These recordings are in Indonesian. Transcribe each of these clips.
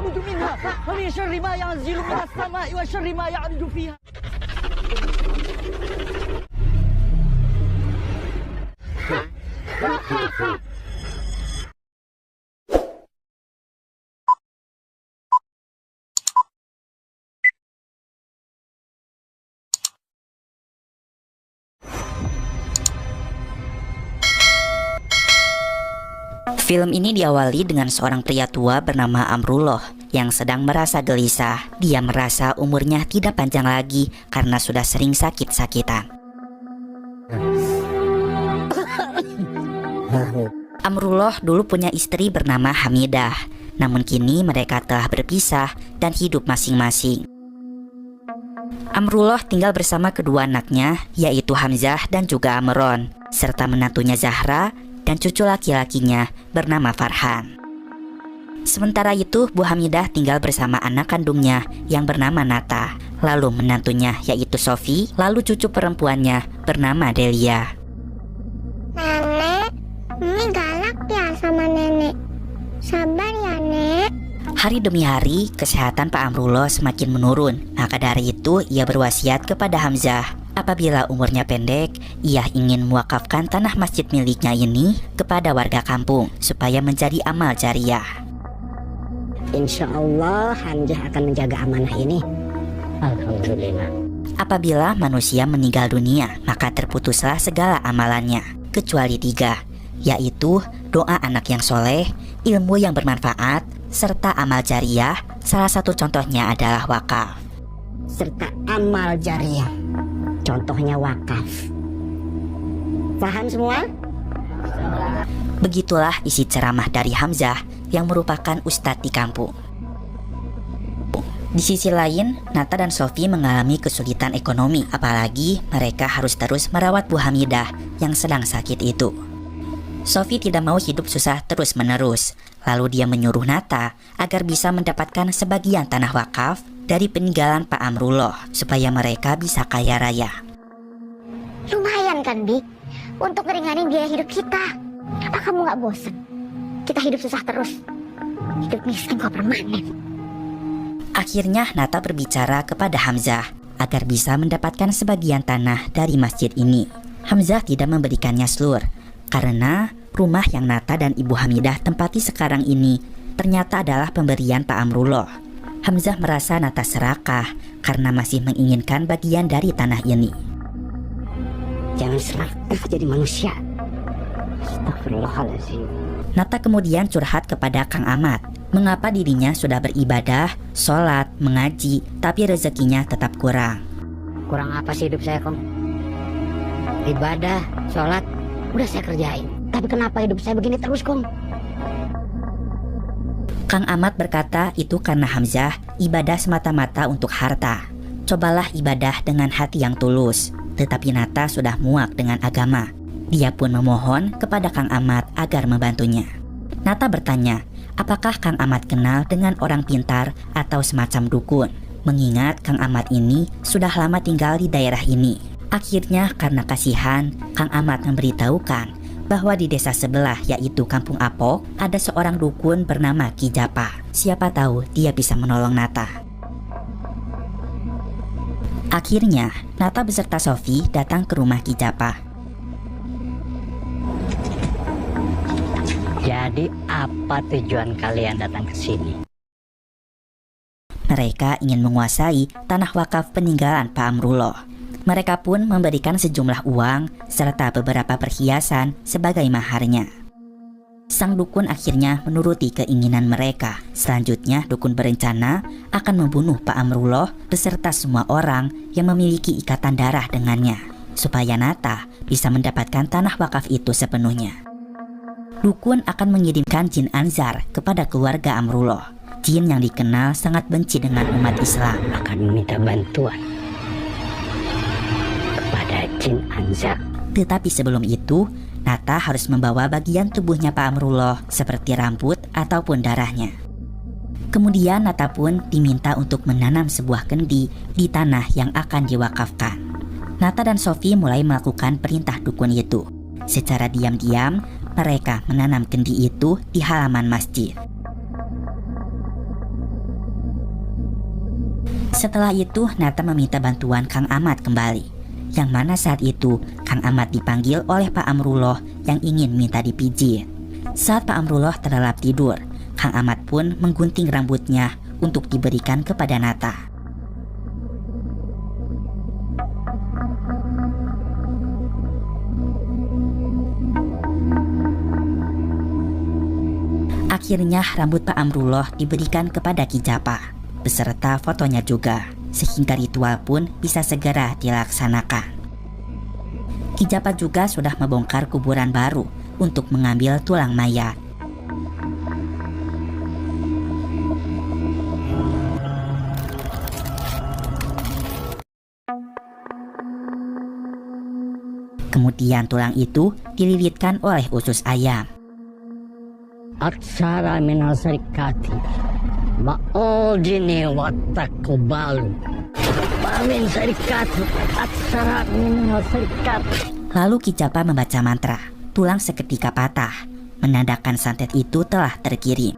يخرج منها ومن شر ما ينزل من السماء وشر ما يعرج فيها. Film ini diawali dengan seorang pria tua bernama Amrullah yang sedang merasa gelisah. Dia merasa umurnya tidak panjang lagi karena sudah sering sakit-sakitan. Amrullah dulu punya istri bernama Hamidah, namun kini mereka telah berpisah dan hidup masing-masing. Amrullah tinggal bersama kedua anaknya, yaitu Hamzah dan juga Amron, serta menantunya Zahra dan cucu laki-lakinya bernama Farhan. Sementara itu, Bu Hamidah tinggal bersama anak kandungnya yang bernama Nata, lalu menantunya yaitu Sofi, lalu cucu perempuannya bernama Delia. Nenek, ini galak ya sama nenek. Sabar ya, Nek. Hari demi hari, kesehatan Pak Amrullah semakin menurun. Maka dari itu, ia berwasiat kepada Hamzah. Apabila umurnya pendek, ia ingin mewakafkan tanah masjid miliknya ini kepada warga kampung supaya menjadi amal jariah. Insya Allah Hamzah akan menjaga amanah ini. Alhamdulillah. Apabila manusia meninggal dunia, maka terputuslah segala amalannya, kecuali 3, yaitu doa anak yang soleh, ilmu yang bermanfaat, serta amal jariah. Salah satu contohnya adalah wakaf. Serta amal jariah, contohnya wakaf. Paham semua? Begitulah isi ceramah dari Hamzah yang merupakan ustadz di kampung. Di sisi lain, Nata dan Sofi mengalami kesulitan ekonomi, apalagi mereka harus terus merawat Bu Hamidah yang sedang sakit itu. Sofi tidak mau hidup susah terus-menerus, lalu dia menyuruh Nata agar bisa mendapatkan sebagian tanah wakaf dari peninggalan Pak Amrullah supaya mereka bisa kaya raya. Lumayan kan, Bi? Untuk ngeringanin biaya hidup kita. Apa kamu gak bosan? Kita hidup susah terus. Hidup miskin kok permanen. Akhirnya Nata berbicara kepada Hamzah agar bisa mendapatkan sebagian tanah dari masjid ini. Hamzah tidak memberikannya slur karena rumah yang Nata dan Ibu Hamidah tempati sekarang ini ternyata adalah pemberian Pak Amrullah. Hamzah merasa Nata serakah karena masih menginginkan bagian dari tanah ini. Jangan serakah jadi manusia. Astagfirullahaladzim. Nata kemudian curhat kepada Kang Ahmad. Mengapa dirinya sudah beribadah, sholat, mengaji, tapi rezekinya tetap kurang. Kurang apa sih hidup saya, Kong? Ibadah, sholat, udah saya kerjain. Tapi kenapa hidup saya begini terus, Kong? Kang Ahmad berkata itu karena Hamzah ibadah semata-mata untuk harta. Cobalah ibadah dengan hati yang tulus. Tetapi Nata sudah muak dengan agama. Dia pun memohon kepada Kang Ahmad agar membantunya. Nata bertanya, apakah Kang Ahmad kenal dengan orang pintar atau semacam dukun? Mengingat Kang Ahmad ini sudah lama tinggal di daerah ini. Akhirnya karena kasihan, Kang Ahmad memberitahukan bahwa di desa sebelah yaitu Kampung Apok ada seorang dukun bernama Ki Japa. Siapa tahu dia bisa menolong Nata. Akhirnya Nata beserta Sofi datang ke rumah Ki Japa. Jadi apa tujuan kalian datang ke sini? Mereka ingin menguasai tanah wakaf peninggalan Pak Amrullah. Mereka pun memberikan sejumlah uang serta beberapa perhiasan sebagai maharnya. Sang dukun akhirnya menuruti keinginan mereka. Selanjutnya dukun berencana akan membunuh Pak Amrullah beserta semua orang yang memiliki ikatan darah dengannya, supaya Nata bisa mendapatkan tanah wakaf itu sepenuhnya. Dukun akan mengirimkan jin Anzar kepada keluarga Amrullah. Jin yang dikenal sangat benci dengan umat Islam. Akan meminta bantuan kepada jin Anzar. Tetapi sebelum itu, Nata harus membawa bagian tubuhnya Pak Amrullah seperti rambut ataupun darahnya. Kemudian Nata pun diminta untuk menanam sebuah kendi di tanah yang akan diwakafkan. Nata dan Sofi mulai melakukan perintah dukun itu. Secara diam-diam, mereka menanam kendi itu di halaman masjid. Setelah itu Nata meminta bantuan Kang Ahmad kembali, yang mana saat itu Kang Ahmad dipanggil oleh Pak Amrullah yang ingin minta dipijit. Saat Pak Amrullah terlelap tidur, Kang Ahmad pun menggunting rambutnya untuk diberikan kepada Nata. Akhirnya rambut Pak Amrullah diberikan kepada Ki Japa, beserta fotonya juga, sehingga ritual pun bisa segera dilaksanakan. Ki Japa juga sudah membongkar kuburan baru untuk mengambil tulang mayat. Kemudian tulang itu dililitkan oleh usus ayam. Aksara minal sarikati ma'udini wattakubalu Pamin sarikati aksara minal sarikati. Lalu Ki Japa membaca mantra. Tulang seketika patah, menandakan santet itu telah terkirim.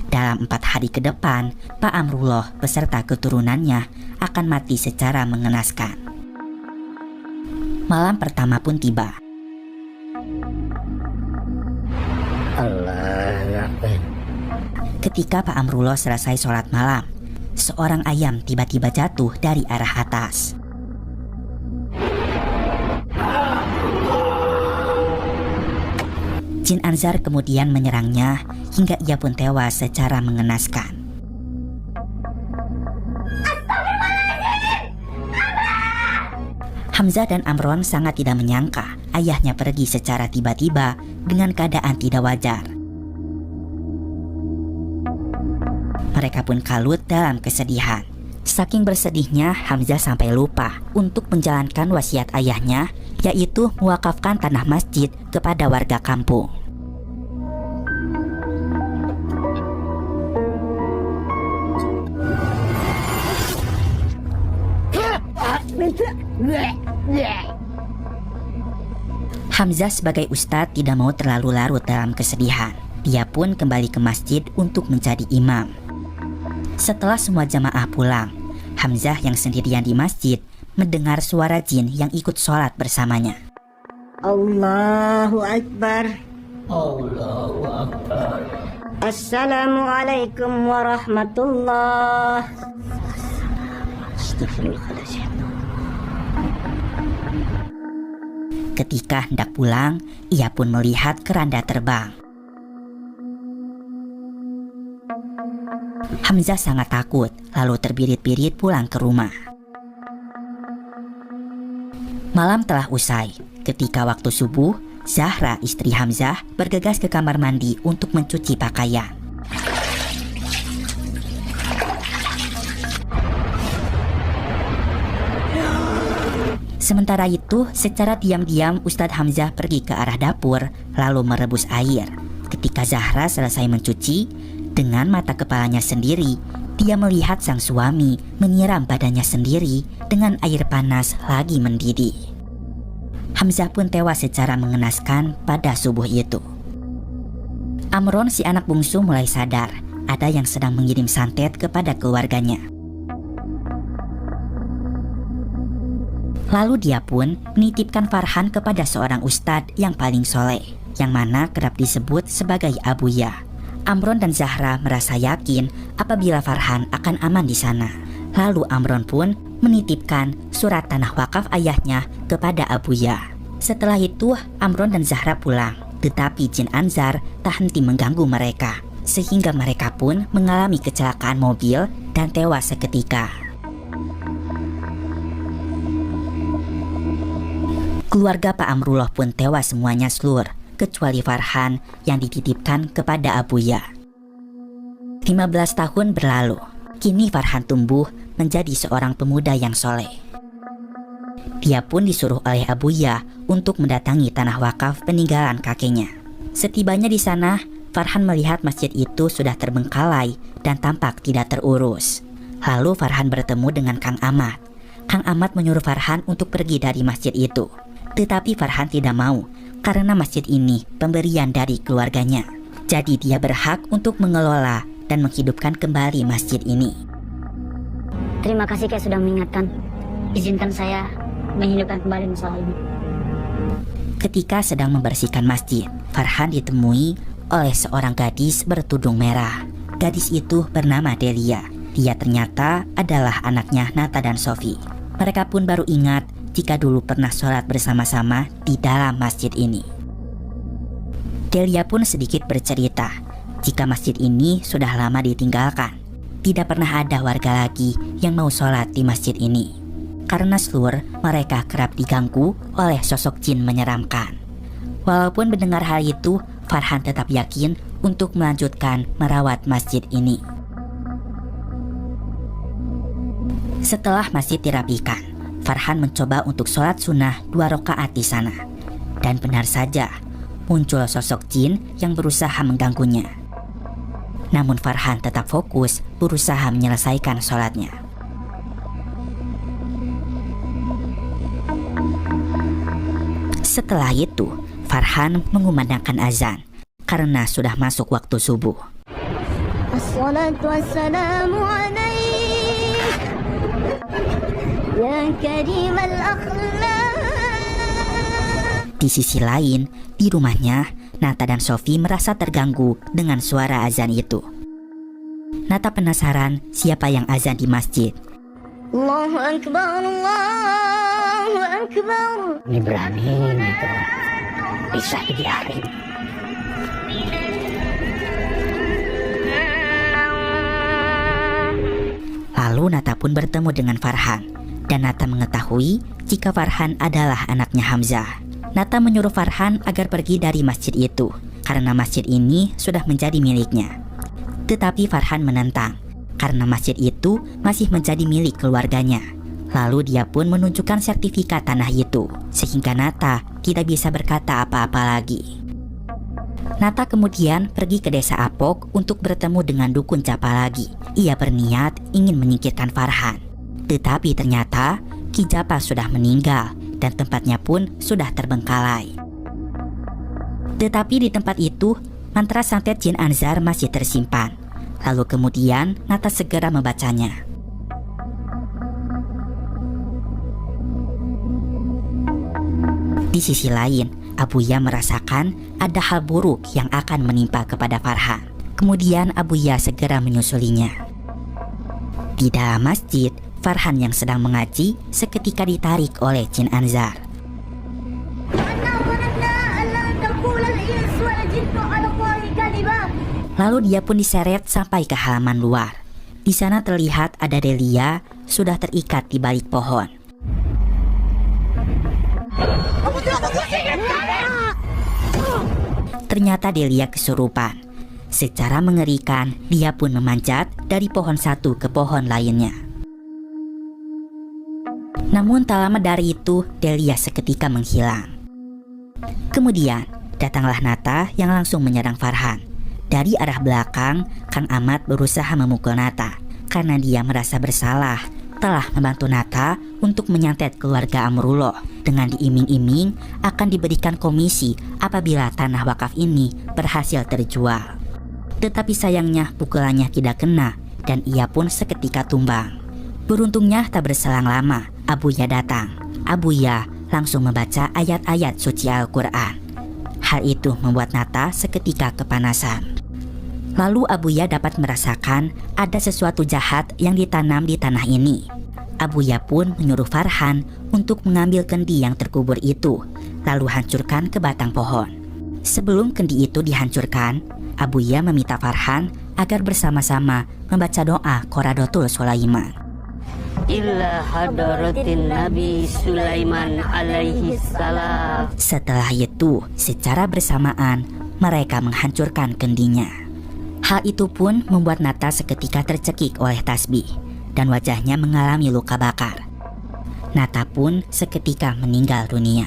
Dalam 4 hari ke depan, Pak Amrullah beserta keturunannya akan mati secara mengenaskan. Malam pertama pun tiba. Ketika Pak Amrullah selesai sholat malam, seorang ayam tiba-tiba jatuh dari arah atas. Jin Anzar kemudian menyerangnya hingga ia pun tewas secara mengenaskan. Hamzah dan Amron sangat tidak menyangka ayahnya pergi secara tiba-tiba dengan keadaan tidak wajar. Mereka pun kalut dalam kesedihan. Saking bersedihnya, Hamzah sampai lupa untuk menjalankan wasiat ayahnya, yaitu mewakafkan tanah masjid kepada warga kampung. Hamzah sebagai ustadz tidak mau terlalu larut dalam kesedihan. Dia pun kembali ke masjid untuk menjadi imam. Setelah semua jamaah pulang, Hamzah yang sendirian di masjid mendengar suara jin yang ikut sholat bersamanya. Allahu Akbar. Allahu Akbar. Assalamualaikum warahmatullah. Astagfirullahaladzim. Ketika hendak pulang, ia pun melihat keranda terbang. Hamzah sangat takut, lalu terbirit-birit pulang ke rumah. Malam telah usai. Ketika waktu subuh, Zahra, istri Hamzah, bergegas ke kamar mandi untuk mencuci pakaian. Sementara itu, secara diam-diam Ustadz Hamzah pergi ke arah dapur, lalu merebus air. Ketika Zahra selesai mencuci, dengan mata kepalanya sendiri, dia melihat sang suami menyiram badannya sendiri dengan air panas lagi mendidih. Hamzah pun tewas secara mengenaskan pada subuh itu. Amron, si anak bungsu, mulai sadar ada yang sedang mengirim santet kepada keluarganya. Lalu dia pun menitipkan Farhan kepada seorang ustadz yang paling soleh, yang mana kerap disebut sebagai Abuya. Amron dan Zahra merasa yakin apabila Farhan akan aman di sana. Lalu Amron pun menitipkan surat tanah wakaf ayahnya kepada Abuya. Setelah itu Amron dan Zahra pulang, tetapi Jin Anzar tak henti mengganggu mereka, sehingga mereka pun mengalami kecelakaan mobil dan tewas seketika. Keluarga Pak Amrullah pun tewas semuanya seluruh, kecuali Farhan yang dititipkan kepada Abuya. 15 tahun berlalu, kini Farhan tumbuh menjadi seorang pemuda yang soleh. Dia pun disuruh oleh Abuya untuk mendatangi tanah wakaf peninggalan kakeknya. Setibanya di sana, Farhan melihat masjid itu sudah terbengkalai dan tampak tidak terurus. Lalu Farhan bertemu dengan Kang Ahmad. Kang Ahmad menyuruh Farhan untuk pergi dari masjid itu. Tetapi Farhan tidak mau, karena masjid ini pemberian dari keluarganya. Jadi dia berhak untuk mengelola dan menghidupkan kembali masjid ini. Terima kasih Kek sudah mengingatkan. Izinkan saya menghidupkan kembali masalah ini. Ketika sedang membersihkan masjid, Farhan ditemui oleh seorang gadis bertudung merah. Gadis itu bernama Delia. Dia ternyata adalah anaknya Nata dan Sofi. Mereka pun baru ingat jika dulu pernah sholat bersama-sama di dalam masjid ini. Delia pun sedikit bercerita jika masjid ini sudah lama ditinggalkan. Tidak pernah ada warga lagi yang mau sholat di masjid ini. Karena Slur, mereka kerap diganggu oleh sosok jin menyeramkan. Walaupun mendengar hal itu, Farhan tetap yakin untuk melanjutkan merawat masjid ini. Setelah masjid dirapikan, Farhan mencoba untuk sholat sunnah 2 rakaat di sana. Dan benar saja, muncul sosok jin yang berusaha mengganggunya. Namun Farhan tetap fokus berusaha menyelesaikan sholatnya. Setelah itu, Farhan mengumandangkan azan karena sudah masuk waktu subuh. Assalatu wassalamu alaik ya karimal akhlaq. Di sisi lain, di rumahnya, Nata dan Sofi merasa terganggu dengan suara azan itu. Nata penasaran siapa yang azan di masjid. Allahu Akbar, Allahu Akbar. Ini berani itu. Bisa dibiarin. Lalu Nata pun bertemu dengan Farhan. Dan Nata mengetahui jika Farhan adalah anaknya Hamzah. Nata menyuruh Farhan agar pergi dari masjid itu karena masjid ini sudah menjadi miliknya. Tetapi Farhan menentang karena masjid itu masih menjadi milik keluarganya. Lalu dia pun menunjukkan sertifikat tanah itu sehingga Nata tidak bisa berkata apa-apa lagi. Nata kemudian pergi ke desa Apok untuk bertemu dengan dukun Capa lagi. Ia berniat ingin menyingkirkan Farhan. Tetapi ternyata Ki Japa sudah meninggal dan tempatnya pun sudah terbengkalai. Tetapi di tempat itu, mantra santet Jin Anzar masih tersimpan. Lalu kemudian Nata segera membacanya. Di sisi lain, Abuya merasakan ada hal buruk yang akan menimpa kepada Farhan. Kemudian Abuya segera menyusulinya. Di dalam masjid, Farhan yang sedang mengaji seketika ditarik oleh Jin Anzar. Lalu dia pun diseret sampai ke halaman luar. Di sana terlihat ada Delia sudah terikat di balik pohon. Ternyata Delia kesurupan. Secara mengerikan, dia pun memanjat dari pohon satu ke pohon lainnya. Namun tak lama dari itu, Delia seketika menghilang. Kemudian, datanglah Nata yang langsung menyerang Farhan. Dari arah belakang, Kang Ahmad berusaha memukul Nata karena dia merasa bersalah telah membantu Nata untuk menyantet keluarga Amrullah dengan diiming-iming akan diberikan komisi apabila tanah wakaf ini berhasil terjual. Tetapi sayangnya pukulannya tidak kena dan ia pun seketika tumbang. Beruntungnya tak berselang lama, Abuya datang. Abuya langsung membaca ayat-ayat suci Al-Quran. Hal itu membuat Nata seketika kepanasan. Lalu Abuya dapat merasakan ada sesuatu jahat yang ditanam di tanah ini. Abuya pun menyuruh Farhan untuk mengambil kendi yang terkubur itu, lalu hancurkan ke batang pohon. Sebelum kendi itu dihancurkan, Abuya meminta Farhan agar bersama-sama membaca doa Qoradotul Sulaiman. Illa hadaratin Nabi Sulaiman alaihi salam. Setelah itu, secara bersamaan mereka menghancurkan kendinya. Hal itu pun membuat Nata seketika tercekik oleh tasbih dan wajahnya mengalami luka bakar. Nata pun seketika meninggal dunia.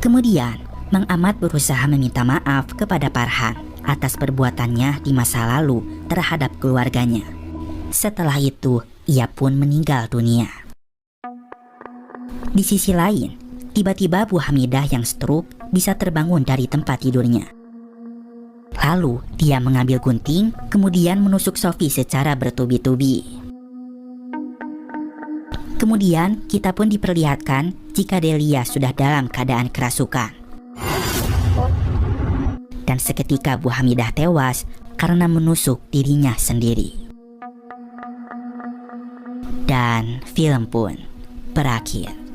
Kemudian, Mang Ahmad berusaha meminta maaf kepada Farhan atas perbuatannya di masa lalu terhadap keluarganya. Setelah itu, ia pun meninggal dunia. Di sisi lain, tiba-tiba Bu Hamidah yang stroke bisa terbangun dari tempat tidurnya. Lalu dia mengambil gunting, kemudian menusuk Sofi secara bertubi-tubi. Kemudian kita pun diperlihatkan jika Delia sudah dalam keadaan kerasukan. Dan seketika Bu Hamidah tewas karena menusuk dirinya sendiri. Dan film pun berakhir.